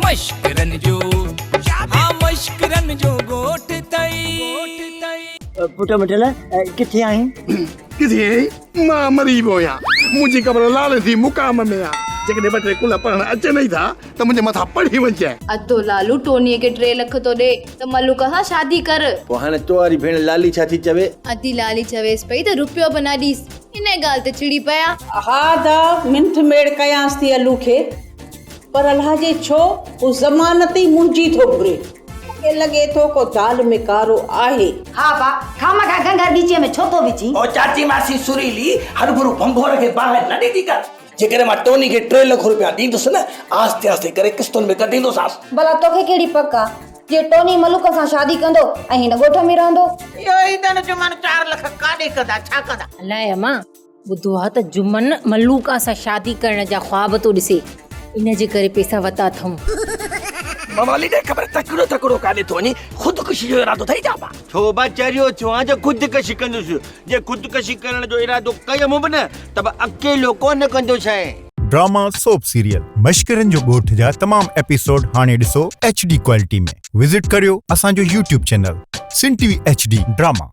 मश्करन जो हाँ मश्करन जो गोठ तई पुट मटला किथे आहीं? किथे मां मरी वियो मुंहिंजी ख़बर लाल थी मुक़ाम में आहे जेकॾहिं ॿ टे कुल पढ़ण अचनि ई था त मुंहिंजे मथां पढ़ी वञे। अतो लालू टोनीअ खे 3 लख तो ॾे त मलूक सां शादी कर। पोइ हाणे तो वारी भेण लाली छा थी चवे? अदी लाली चवेस पई त रुपयो बना ॾीस इन ॻाल्हि ते चिड़ी पिया। हा त मिंथ मेड़ कयांसि थी अलू खे पर अलाह जे छो हू ज़मानत ई मुंहिंजी थो घुरे। मूंखे लॻे थो को दाल में कारो आहे। हा बा खामा खा गंगा बीचे में छो तो विची? ओ चाची मासी सुरीली हर गुरु भंगोर के बाहर न ॾींदी कर जेकरे मां टोनी खे 3 लख रुपया ॾींदुसि न आस्ते आस्ते करे किस्तुनि में कढींदोसांसि। भला तोखे कहिड़ी पक आहे जे टोनी मलूक सां शादी कंदो ऐं हिन ॻोठ में रहंदो? इहो ई त जो मन 4 लख काॾे कंदा छा कंदा? अलाए अम्मा ॿुधो आहे त जुमन मलूका सां शादी करण जा ख्वाब तो ॾिसे इन जे करे पैसा वता अथऊं। मवाली ने खबर तकड़ो तकड़ो काने तो वञी खुदकुशी जो इरादो थई जाबा। छो बा चरियो छो आज खुदकशी कंदुसि जे खुदकशी करण जो इरादो कयमु बि न त अकेलो कोन कंदो छे। ड्रामा सोप सीरियल मश्करन जो गोठ जा तमाम एपिसोड हाणे ॾिसो HD क्वालिटी में। विजिट करियो असांजो YouTube चैनल सिन TV HD ड्रामा।